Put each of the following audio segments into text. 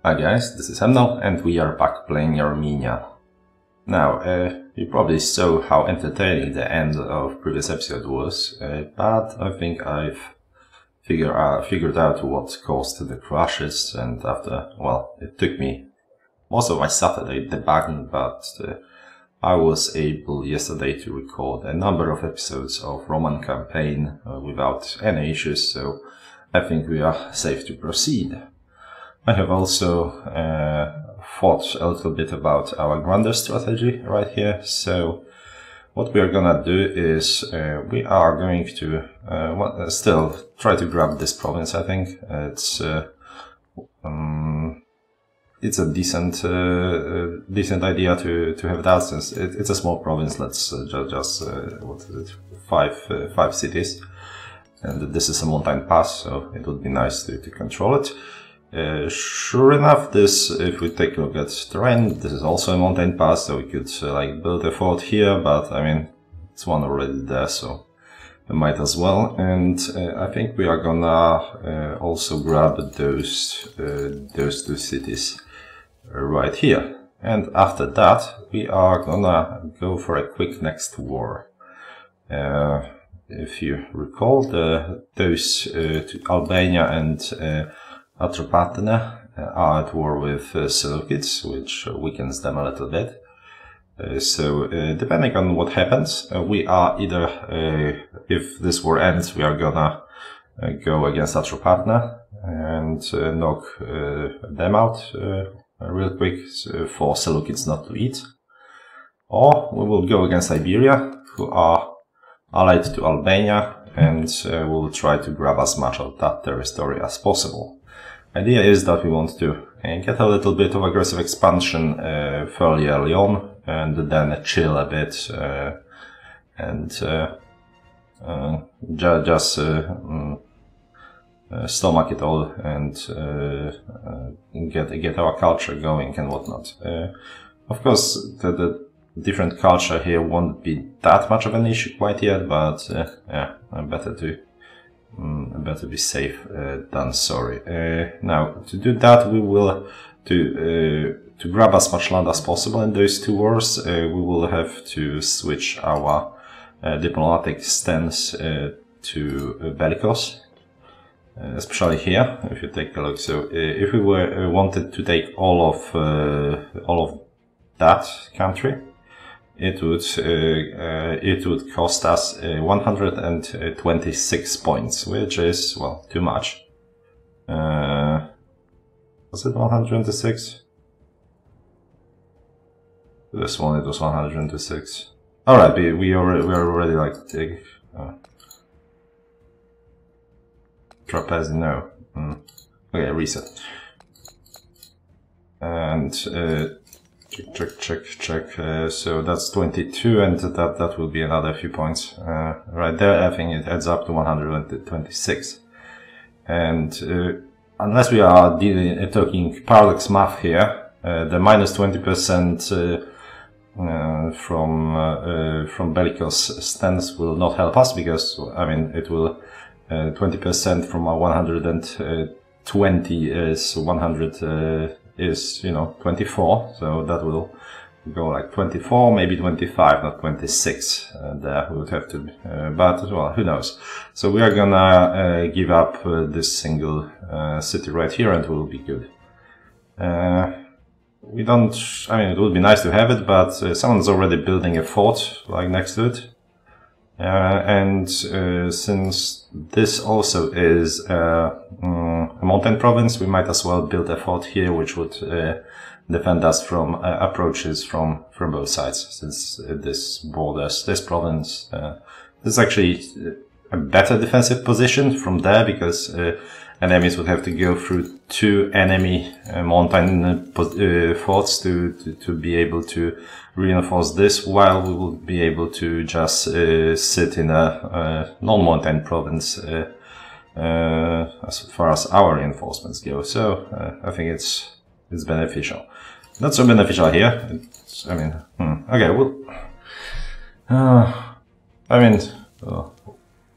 Hi guys, this is Emnel and we are back playing Armenia. Now, you probably saw how entertaining the end of previous episode was, but I think I've figured out what caused the crashes, and after, well, it took me most of my Saturday debugging, but I was able yesterday to record a number of episodes of Roman campaign without any issues, so I think we are safe to proceed. I have also thought a little bit about our grander strategy right here. So what we are gonna do is we are going to still try to grab this province. I think it's a decent idea to have that, since it's a small province. Let's just what is it, five cities, and this is a mountain pass, so it would be nice to control it. Sure enough, this, if we take a look at terrain, this is also a mountain pass, so we could like build a fort here, but I mean, it's one already there, so we might as well. And I think we are gonna also grab those two cities right here. And after that, we are gonna go for a quick next war. If you recall, those Albania and Atropatene are at war with Seleucids, which weakens them a little bit. So depending on what happens, we are either, if this war ends, we are gonna go against Atropatene and knock them out real quick for Seleucids not to eat. Or we will go against Iberia, who are allied to Albania, and we'll try to grab as much of that territory as possible. Idea is that we want to get a little bit of aggressive expansion fairly early on, and then chill a bit and just stomach it all and get our culture going and whatnot. Of course, the different culture here won't be that much of an issue quite yet, but yeah, better be safe than sorry. Now, to do that, we will to grab as much land as possible in those two wars. We will have to switch our diplomatic stance to bellicose, especially here. If you take a look, so if we wanted to take all of that country, it would cost us 126 points, which is, well, too much. Was it 126? This one, it was 126. Alright, we are already like trapeze, no. Okay, reset. And check. So that's 22, and that will be another few points. Right there, I think it adds up to 126. And unless we are talking paradox math here, the minus 20% from bellicose stance will not help us, because I mean it will 20% from our 120 is 100. Is, you know, 24, so that will go like 24, maybe 25, not 26. There we would have to, but well, who knows. So we are gonna give up this single city right here, and we'll be good. We don't, I mean, it would be nice to have it, but someone's already building a fort like next to it. And since this also is a mountain province, we might as well build a fort here, which would defend us from approaches from both sides, since this borders this province. This is actually a better defensive position from there, because enemies would have to go through two enemy mountain forts to be able to reinforce this, while we will be able to just sit in a non-mountain province as far as our reinforcements go. So I think it's beneficial. Not so beneficial here. It's, I mean, okay, well, I mean,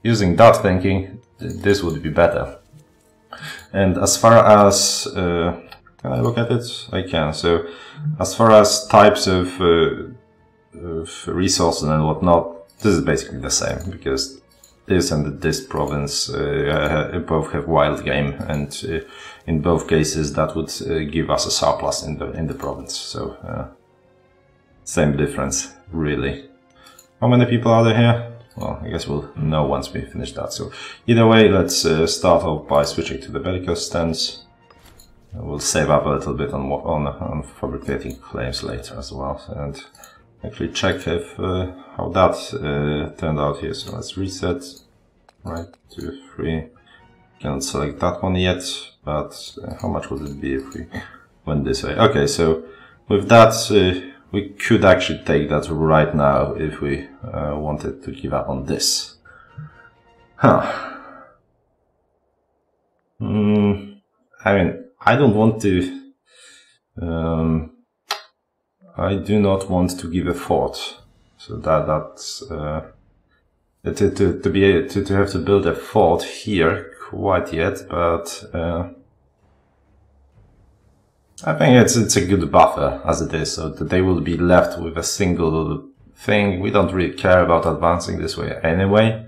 using that thinking, this would be better. And as far as Can I look at it? I can. So, as far as types of resources and whatnot, this is basically the same, because this and this province both have wild game, and in both cases that would give us a surplus in the province. So same difference, really. How many people are there here? Well, I guess we'll know once we finish that. So either way, let's start off by switching to the bellicose stance. We'll save up a little bit on fabricating claims later as well, and actually check if how that turned out here. So let's reset. Right, 2, 3. Cannot select that one yet, but how much would it be if we went this way? Okay, so with that, we could actually take that right now if we wanted to give up on this. Huh. I mean, I don't want to. I do not want to give a fort, so that's to have to build a fort here quite yet, but I think it's a good buffer as it is, so that they will be left with a single thing. We don't really care about advancing this way anyway,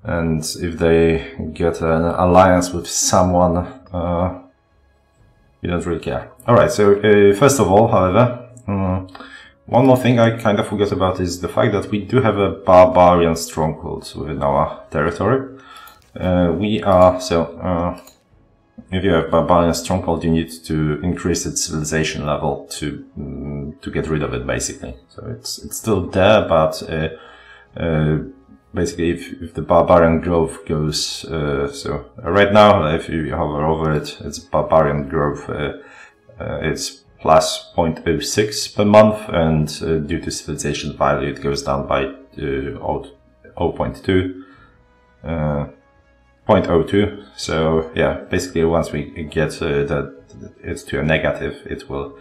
and if they get an alliance with someone, we don't really care. Alright, so first of all, however, one more thing I kind of forgot about is the fact that we do have a Barbarian Stronghold within our territory. If you have Barbarian Stronghold, you need to increase its civilization level to get rid of it, basically. So it's still there, but basically if the Barbarian growth goes, so right now if you hover over it, it's Barbarian growth, it's plus 0.06 per month, and due to civilization value it goes down by 0.2. 0.02. So yeah, basically once we get it to a negative, it will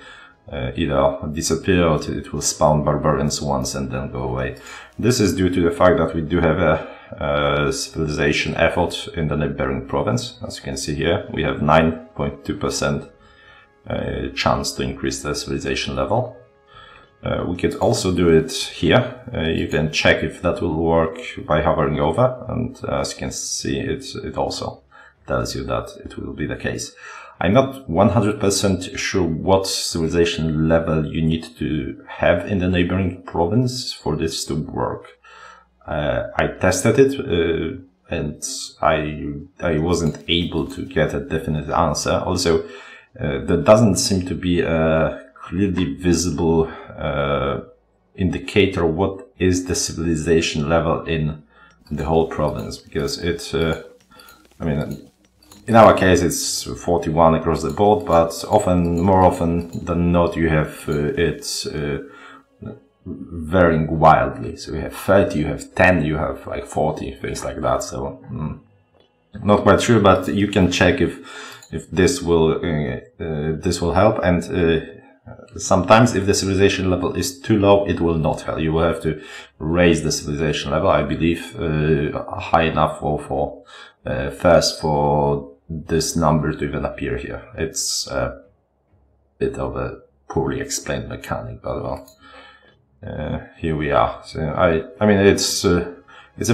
either disappear or it will spawn barbarians once and then go away. This is due to the fact that we do have a civilization effort in the neighboring province. As you can see here, we have 9.2% chance to increase the civilization level. We could also do it here. You can check if that will work by hovering over, and as you can see, it also tells you that it will be the case. I'm not 100% sure what civilization level you need to have in the neighboring province for this to work. I tested it, and I wasn't able to get a definite answer. Also, there doesn't seem to be a clearly visible indicator what is the civilization level in the whole province, because it, I mean, in our case it's 41 across the board, but more often than not you have it's varying wildly. So you have 30, you have 10, you have like 40, things like that. So not quite sure, but you can check if this will help, and sometimes if the civilization level is too low, it will not help. You will have to raise the civilization level, I believe, high enough for first for this number to even appear here. It's a bit of a poorly explained mechanic, but well, here we are. So I mean, it's a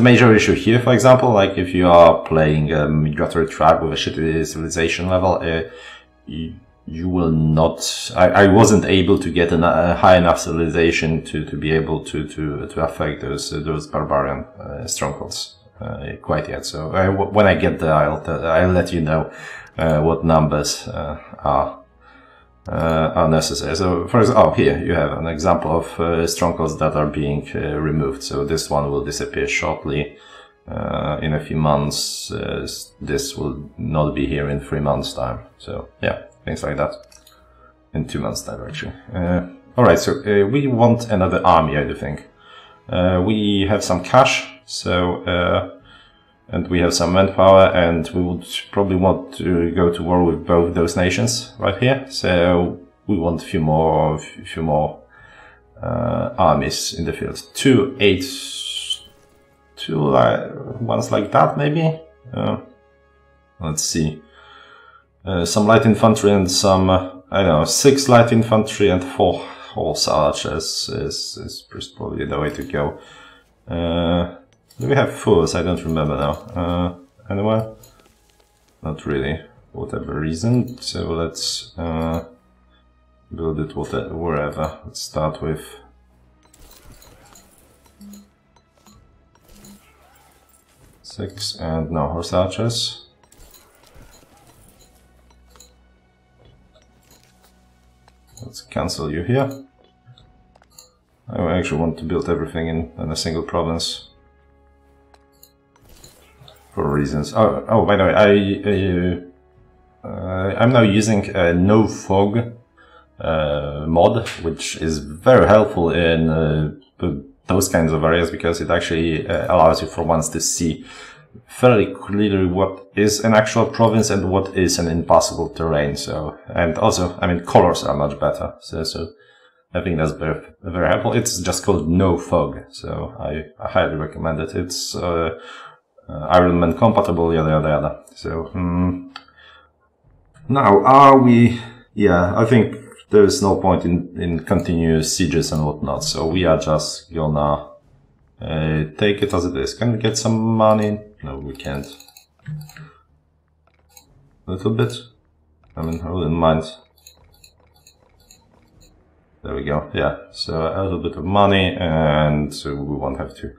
major issue here. For example, like if you are playing a migratory tribe with a shitty civilization level, you will not. I wasn't able to get a high enough civilization to be able to affect those barbarian strongholds quite yet. So when I get there, I'll let you know what numbers are necessary. So for example, here you have an example of strongholds that are being removed. So this one will disappear shortly. In a few months, this will not be here in 3 months' time. So yeah, things like that. In 2 months' time, actually. Alright, so we want another army, I do think. We have some cash, so and we have some manpower, and we would probably want to go to war with both those nations right here. So we want a few more armies in the field. Two ones like that, maybe. Let's see. some light infantry and some, I don't know, 6 light infantry and 4 horse archers is probably the way to go. Do we have fours? I don't remember now. Anywhere? Not really, whatever reason. So let's build it wherever. Let's start with six and no horse archers. Let's cancel you here. I actually want to build everything in a single province. For reasons. Oh, by the way, I'm now using a no fog mod, which is very helpful in those kinds of areas because it actually allows you for once to see fairly clearly what is an actual province and what is an impassable terrain. So, and also, I mean, colors are much better. So I think that's very, very helpful. It's just called no fog, so I highly recommend it. It's Iron Man compatible, yada yada yada. So now are we? Yeah, I think there is no point in continuous sieges and whatnot. So we are just gonna take it as it is. Can we get some money? No, we can't. A little bit. I mean, I wouldn't mind. There we go. Yeah, so a little bit of money, and so we won't have to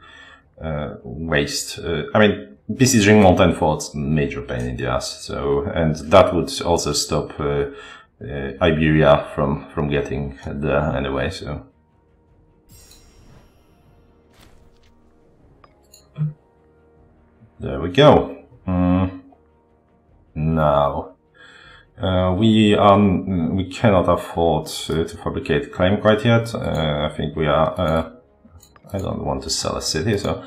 waste. I mean, besieging mountain forts, major pain in the ass. So, and that would also stop Iberia from getting there anyway. So. There we go. Now, we cannot afford to fabricate claim quite yet. I think we are. I don't want to sell a city, so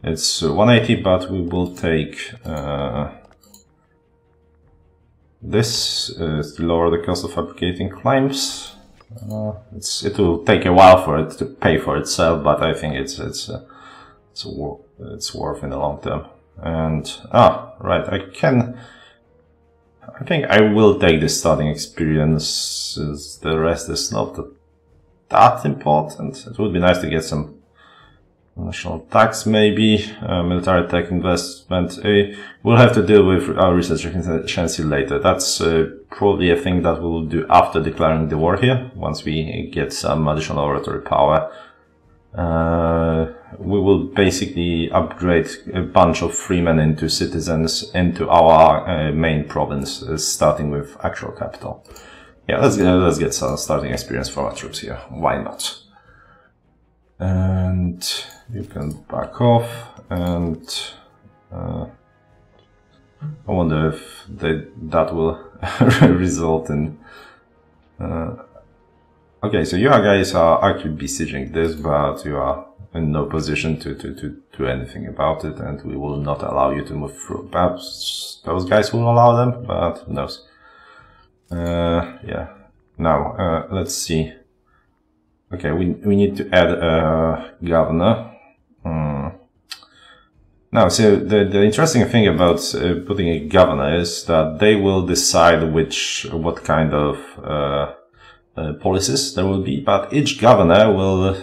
it's 180. But we will take this to lower the cost of fabricating claims. It will take a while for it to pay for itself, but I think it's worth in the long term. And right, I think I will take the starting experience. The rest is not that important. It would be nice to get some national tax, maybe military tech investment. We'll have to deal with our research efficiency later. That's probably a thing that we will do after declaring the war here. Once we get some additional oratory power. We will basically upgrade a bunch of freemen into citizens into our main province, starting with actual capital. Yeah, let's get some starting experience for our troops here. Why not? And you can back off. And I wonder if that will result in. Okay, so you guys are actually besieging this, but you are in no position to do anything about it, and we will not allow you to move through. Perhaps those guys will allow them, but who knows. Yeah. Now, let's see. Okay, we need to add a governor. Now, so the interesting thing about putting a governor is that they will decide what kind of policies there will be, but each governor will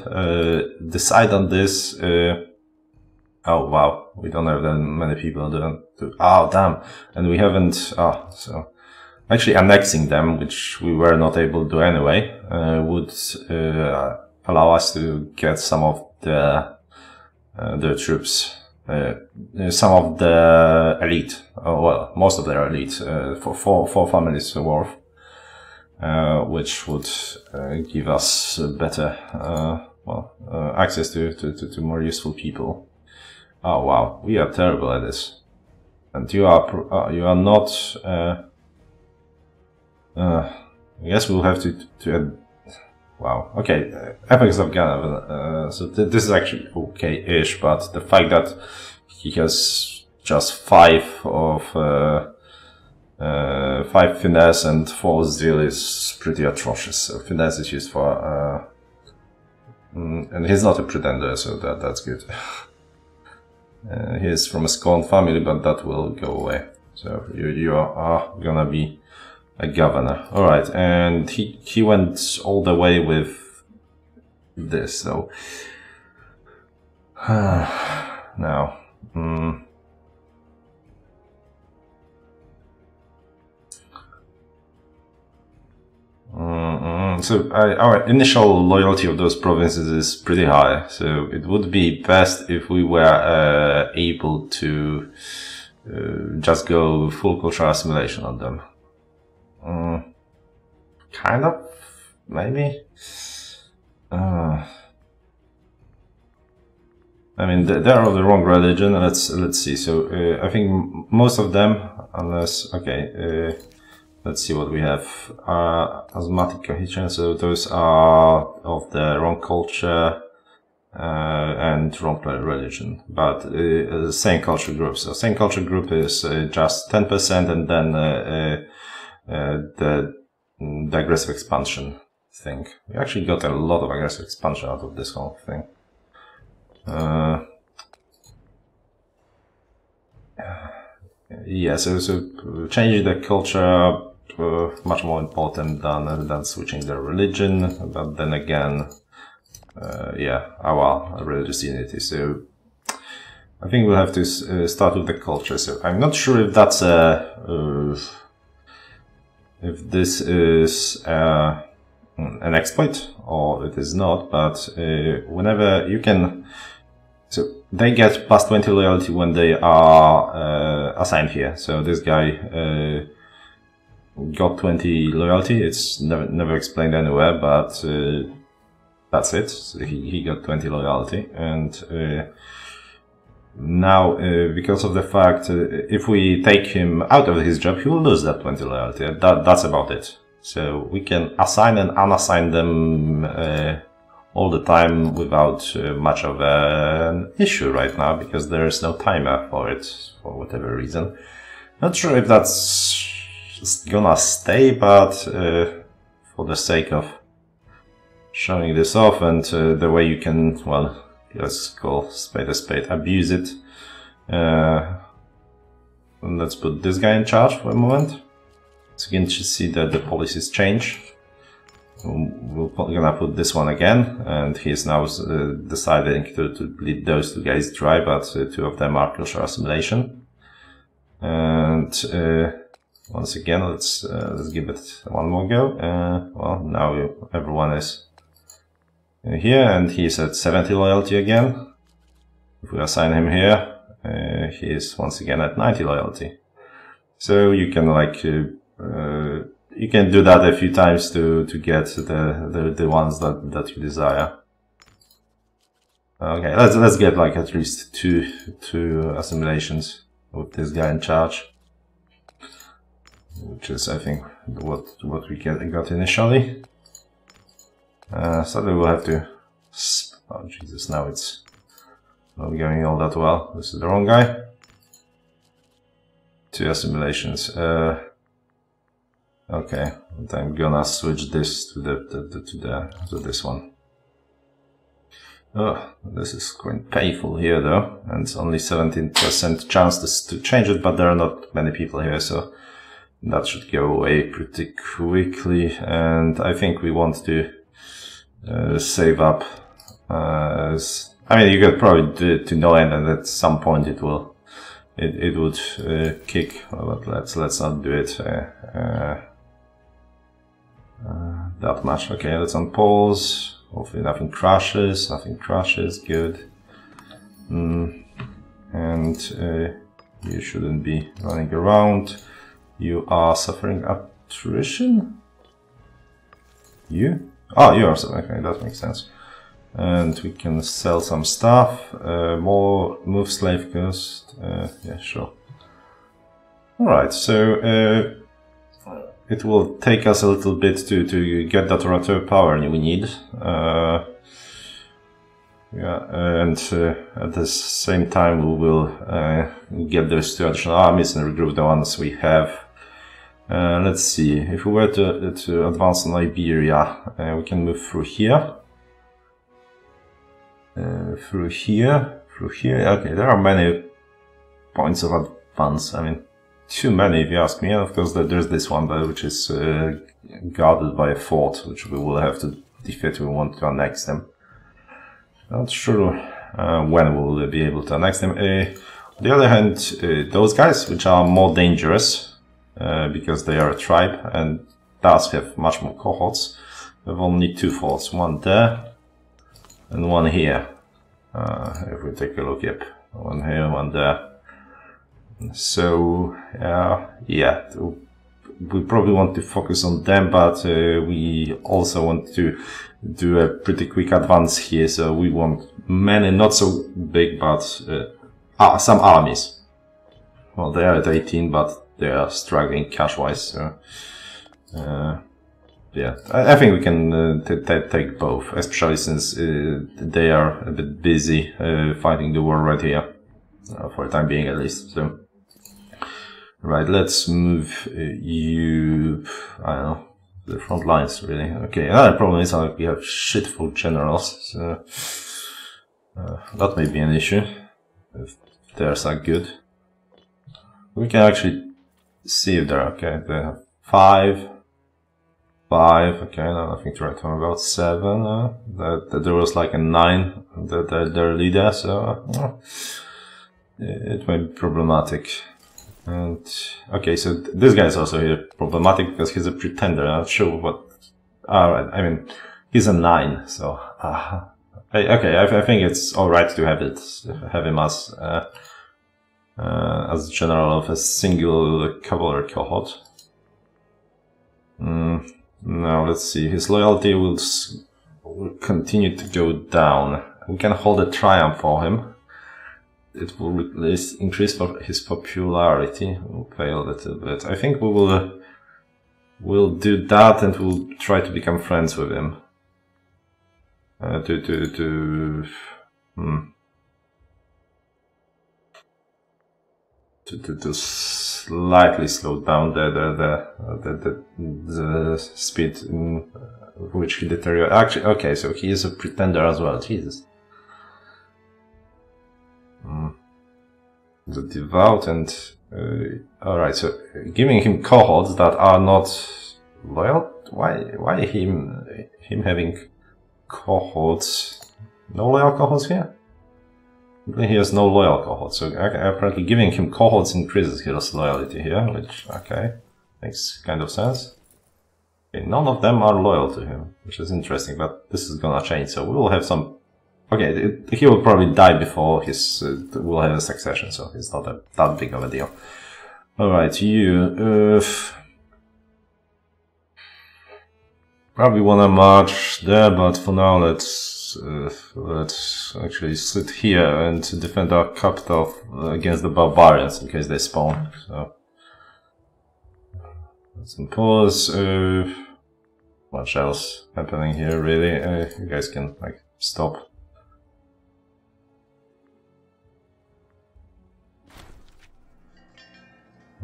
decide on this. Oh wow, we don't have that many people. Oh damn, and we haven't. So actually annexing them, which we were not able to do anyway, would allow us to get some of their troops, some of the elite. Well, most of their elite for four families worth. Which would give us better, access to more useful people. Oh wow, we are terrible at this, and you are not. I guess we'll have to add. Wow. Okay, Epics of Ghana. So this is actually okay-ish, but the fact that he has just 5 of 5 finesse and 4 zeal is pretty atrocious. So finesse is used for, and he's not a pretender, so that's good. He is from a scorned family, but that will go away. So you are gonna be a governor. All right, and he went all the way with this. So now. So our initial loyalty of those provinces is pretty high. So it would be best if we were able to just go full cultural assimilation on them. Kind of, maybe. I mean, they're of the wrong religion. Let's see. So I think most of them, unless let's see what we have. Asthmatic cohesion. So those are of the wrong culture and wrong religion, but same culture group. So same culture group is just 10%, and then the aggressive expansion thing. We actually got a lot of aggressive expansion out of this whole thing. Yeah, so changing the culture much more important than switching the religion. But then again, yeah, our religious unity. So I think we'll have to start with the culture. So I'm not sure if that's if this is an exploit or it is not. But whenever you can. So they get plus 20 loyalty when they are assigned here. So this guy got 20 loyalty. It's never explained anywhere, but that's it. So he got 20 loyalty, and now because of the fact if we take him out of his job, he will lose that 20 loyalty. That's about it. So we can assign and unassign them all the time without much of an issue right now, because there is no timer for it for whatever reason. Not sure if that's gonna stay, but for the sake of showing this off and the way you can, well, let's call spade a spade, abuse it. Let's put this guy in charge for a moment. So you can see that the policies change. We're gonna put this one again, and he's now deciding to bleed those two guys dry, but two of them are cultural assimilation. And once again, let's give it one more go. Well, now everyone is here, and he's at 70 loyalty again. If we assign him here, he is once again at 90 loyalty. So you can you can do that a few times to get the ones that you desire. Okay, let's get like at least two assimilations with this guy in charge, which is I think what we got initially. Sadly we'll have to. Oh Jesus! Now it's not going all that well. This is the wrong guy. 2 assimilations. Okay, and I'm gonna switch this to this one. Oh, this is quite painful here though, and it's only 17% chance to change it, but there are not many people here, so that should go away pretty quickly. And I think we want to save up. I mean, you could probably do it to no end, and at some point it would kick. But let's not do it that much. Okay, let's unpause. Hopefully nothing crashes. Nothing crashes. Good. And you shouldn't be running around. You are suffering attrition. You? Oh, you are suffering. Okay, that makes sense. And we can sell some stuff. More move slave cost. Yeah, sure. All right. So it will take us a little bit to get that orator power we need. Yeah, and at the same time we will get those 2 additional armies and regroup the ones we have. Let's see, if we were to advance on Iberia, we can move through here. Through here. Okay, there are many points of advance. I mean, too many, if you ask me. And of course, there's this one, which is guarded by a fort, which we will have to defeat if we want to annex them. Not sure when we will be able to annex them. On the other hand, those guys, which are more dangerous, because they are a tribe and thus have much more cohorts, have only 2 forts, one there and one here. If we take a look, yep, one here, one there. So, yeah, we probably want to focus on them, but we also want to do a pretty quick advance here, so we want many, not so big, but some armies. Well, they are at 18, but they are struggling cash-wise, so yeah, I think we can take both, especially since they are a bit busy fighting the war right here, for the time being at least. So, right, let's move you, I don't know, to the front lines, really. Okay, another problem is we have shitful generals, so that may be an issue, if theirs are good. We can actually see if they're okay. They have 5, okay, no, nothing to write home about. 7, there was like a 9, their leader, so it may be problematic. And okay, so this guy is also here problematic because he's a pretender. I'm not sure what. Alright, I mean, he's a 9, so okay, I think it's alright to have him as general of a single cavalry cohort. Now let's see. His loyalty will continue to go down. We can hold a triumph for him. It will increase his popularity. We'll pay a little bit. I think we will we'll do that, and we'll try to become friends with him. To slightly slow down the speed in which he deteriorates. Actually, okay, so he is a pretender as well. Jesus. The devout and alright, so giving him cohorts that are not loyal. Why him having cohorts? No loyal cohorts here? He has no loyal cohorts, so apparently giving him cohorts increases his loyalty here, which, okay, makes kind of sense. Okay, none of them are loyal to him, which is interesting, but this is gonna change, so we will have some. Okay, he will probably die before we'll have a succession, so it's not that big of a deal. Alright, you, probably wanna march there, but for now let's actually sit here and defend our capital against the barbarians in case they spawn, so. Let's pause, much else happening here, really, you guys can, like, stop.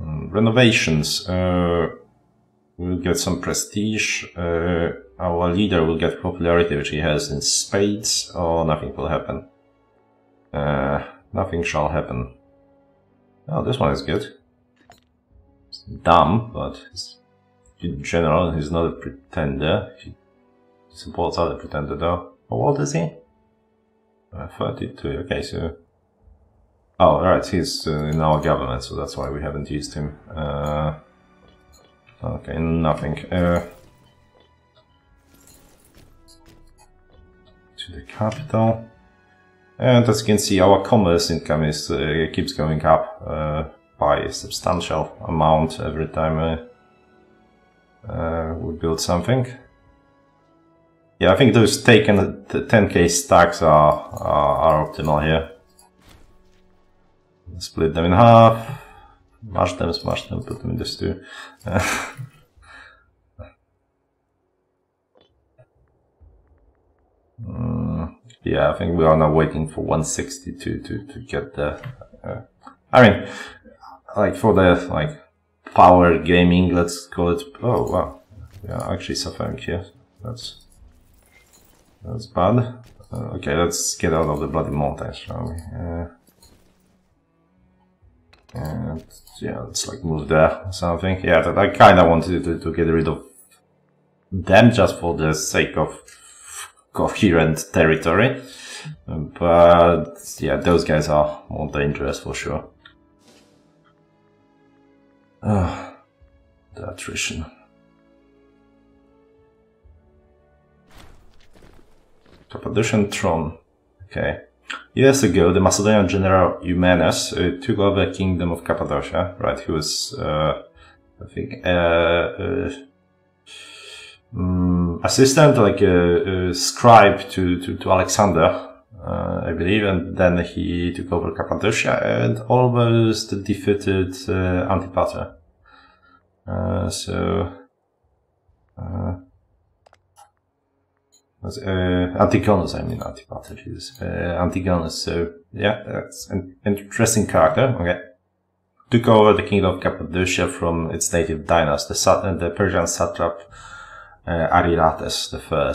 Renovations. We'll get some prestige. Our leader will get popularity, which he has in spades, or nothing will happen. Nothing shall happen. Oh, this one is good. It's dumb, but in general, he's not a pretender. He supports other pretender, though. How old is he? 32. Okay, so. Oh, right, he's in our government, so that's why we haven't used him. Okay, nothing. To the capital. And as you can see, our commerce income keeps going up by a substantial amount every time we build something. Yeah, I think those taken 10k stacks are optimal here. Split them in half, smash them, put them in the stew. Yeah, I think we are now waiting for 160 to get the. I mean, like for the power gaming, let's call it. Oh wow, we are actually suffering here. That's bad. Okay, let's get out of the bloody mountains, shall we? And yeah, let's like move there or something. Yeah, I kind of wanted to get rid of them just for the sake of coherent territory. But yeah, those guys are more dangerous for sure. The attrition. Cappadocian throne. Okay. Years ago, the Macedonian general Eumenes took over the kingdom of Cappadocia. Right, he was, I think, assistant, like a scribe to Alexander, I believe, and then he took over Cappadocia and almost defeated Antipater. Antigonus, I mean Antipater, Jesus. Antigonus, so yeah, that's an interesting character. Okay. Took over the kingdom of Cappadocia from its native dynasty, the Persian satrap Arirates I.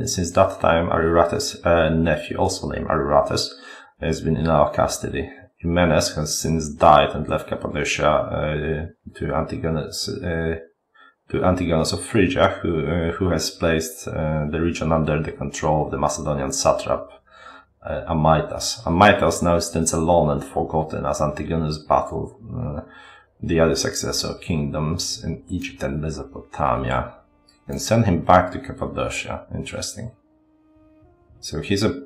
Since that time, Arirates' nephew, also named Arirates, has been in our custody. Eumenes has since died and left Cappadocia to Antigonus of Phrygia, who has placed the region under the control of the Macedonian satrap Amytas. Amytas now stands alone and forgotten as Antigonus battled the other successor kingdoms in Egypt and Mesopotamia. You can send him back to Cappadocia. Interesting. So he's a...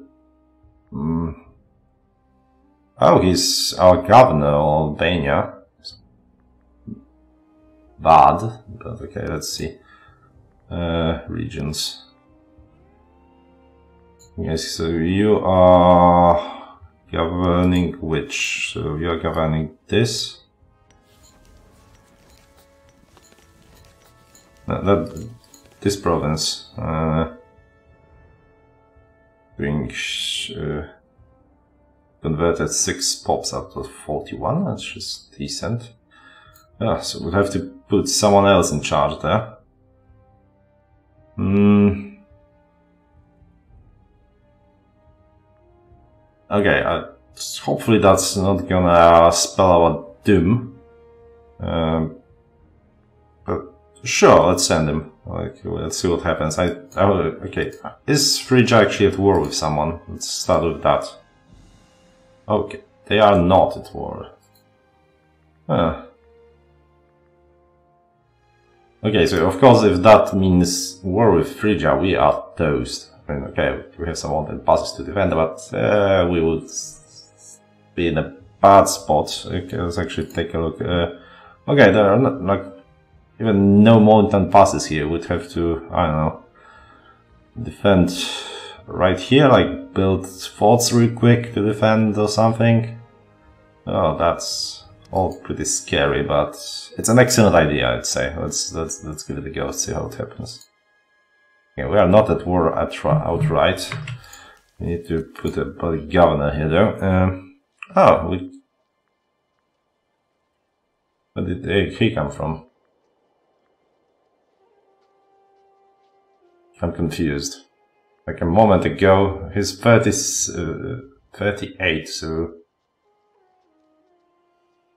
oh, he's our governor of Albania. Bad, but okay, let's see. Regions. Yes, so you are governing which? So you are governing this. This province. Being converted 6 pops out of 41, that's just decent. Yeah, so we'll have to put someone else in charge there. Okay, hopefully that's not gonna spell our doom. But sure, let's send him. Like, let's see what happens. Okay, is Phrygia actually at war with someone? Let's start with that. Okay, they are not at war. Okay, so of course, if that means war with Phrygia, we are toast. I mean, okay, we have some mountain passes to defend, but we would be in a bad spot. Okay, let's actually take a look. Okay, there are not, like, even no mountain passes here. We'd have to, I don't know, defend right here, like build forts real quick to defend or something. Oh, that's all pretty scary, but it's an excellent idea, I'd say. Let's give it a go, see how it happens. Okay, we are not at war outright. We need to put a body governor here, though. Where did he come from? I'm confused. Like a moment ago, he's 38, so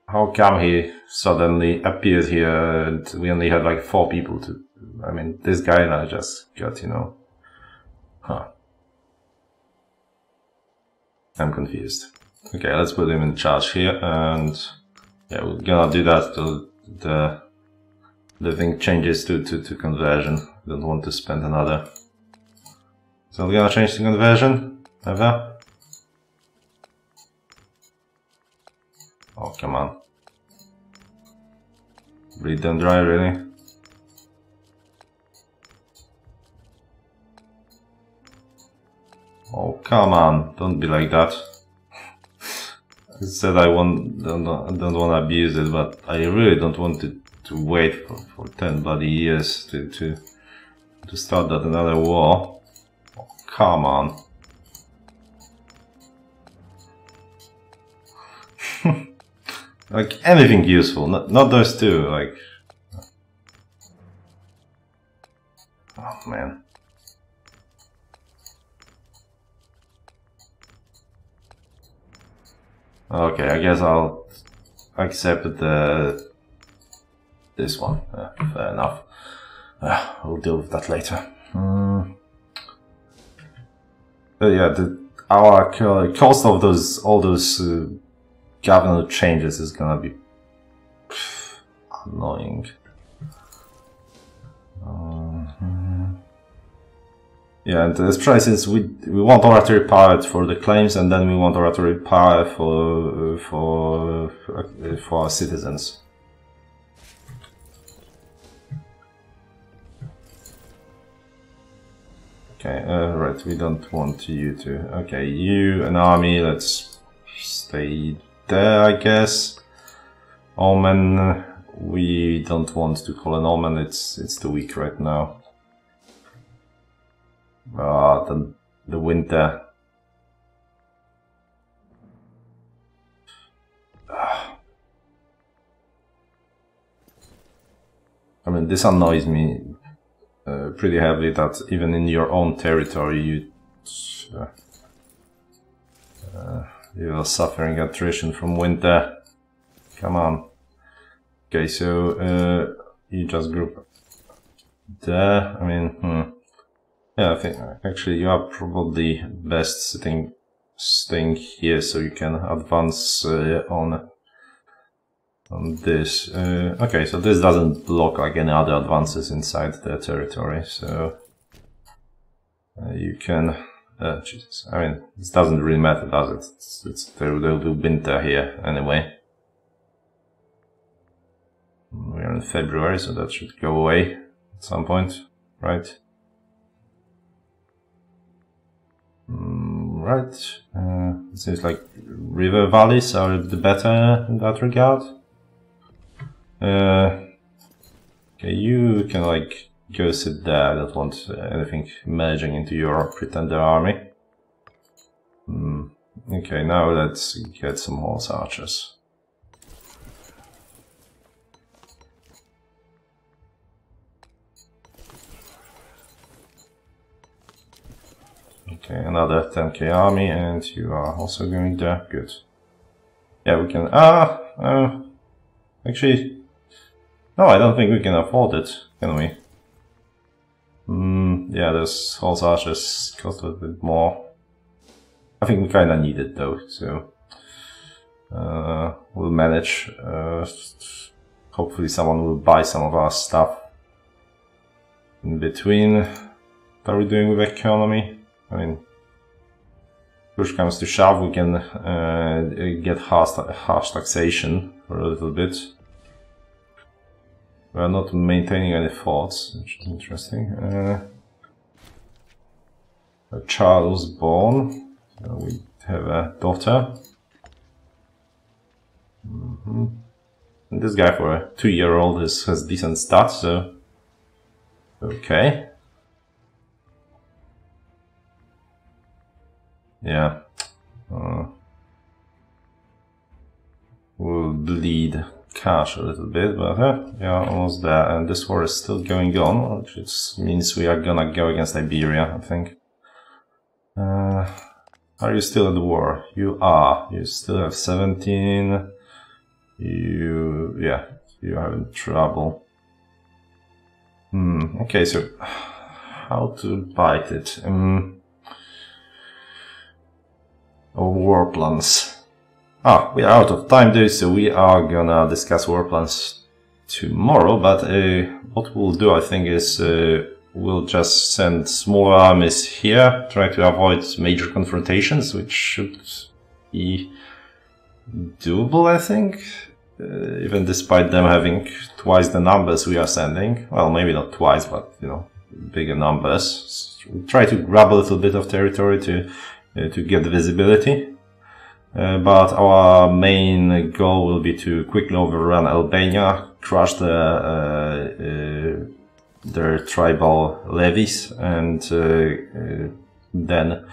how come he suddenly appeared here and we only had like 4 people to... I mean, this guy and I just got, you know... Huh. I'm confused. Okay, let's put him in charge here, and... yeah, we're gonna do that till the thing changes to conversion. Don't want to spend another... So we're gonna change to conversion? Ever? Oh, come on. Bleed them dry, really? Oh, come on, don't be like that. I said I don't want to abuse it, but I really don't want to wait for 10 bloody years to start that another war. Oh, come on. Like, anything useful, not those two, like... Oh, man. Okay, I guess I'll accept this one. Fair enough. We'll deal with that later. But yeah, our cost of all those governor changes is gonna be annoying. Yeah, and especially since we want oratory power for the claims, and then we want oratory power for our citizens. Okay, right, we don't want you to... Okay, you, an army, let's stay there, I guess. Omen, we don't want to call an Omen, it's too weak right now. The winter. I mean, this annoys me pretty heavily that even in your own territory you are suffering attrition from winter. Come on. Okay, so you just group there. I mean, yeah, I think actually you are probably best staying here so you can advance on this. Okay, so this doesn't block like any other advances inside their territory, so you can. Jesus, I mean, this doesn't really matter, does it? They'll do winter here anyway. We are in February, so that should go away at some point, right? Right. It seems like river valleys are a bit better in that regard. Okay, you can like go sit there. I don't want anything merging into your pretender army. Okay, now let's get some horse archers. Okay, another 10k army, and you are also going there. Good. Yeah, we can. Actually, no, I don't think we can afford it, can we? Yeah, those horse archers cost a bit more. I think we kinda need it though, so we'll manage. Hopefully someone will buy some of our stuff in between. What are we doing with economy? I mean, push comes to shove, we can get harsh taxation for a little bit. We are not maintaining any forts, which is interesting. A child was born, so we have a daughter. And this guy, for a 2-year-old, has decent stats, so okay. Yeah. We'll bleed cash a little bit, but yeah, almost there. And this war is still going on, which means we are gonna go against Iberia, I think. Are you still at the war? You are. You still have 17. Yeah, you're having trouble. Okay, so how to bite it? War plans. We are out of time though, so we are gonna discuss war plans tomorrow, but what we'll do, I think, is we'll just send small armies here, try to avoid major confrontations, which should be doable, I think, even despite them having twice the numbers we are sending. Well, maybe not twice, but, you know, bigger numbers. We'll try to grab a little bit of territory to get the visibility. But our main goal will be to quickly overrun Albania, crush their tribal levies, and then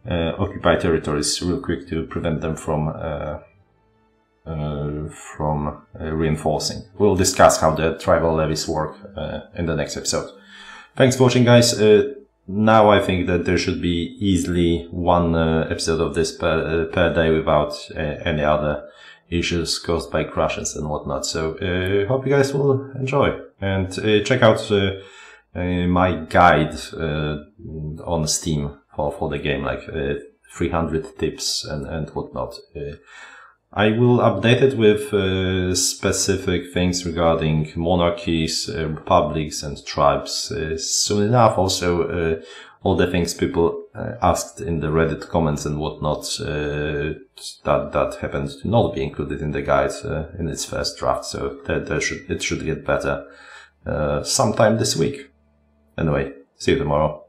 occupy territories real quick to prevent them from reinforcing. We'll discuss how the tribal levies work in the next episode. Thanks for watching, guys. Now I think that there should be easily one episode of this per day without any other issues caused by crashes and whatnot. So hope you guys will enjoy, and check out my guide on Steam for the game, like 300 tips and whatnot. I will update it with specific things regarding monarchies, republics and tribes soon enough. Also all the things people asked in the Reddit comments and whatnot that happened to not be included in the guide in its first draft. So it should get better sometime this week. Anyway, see you tomorrow.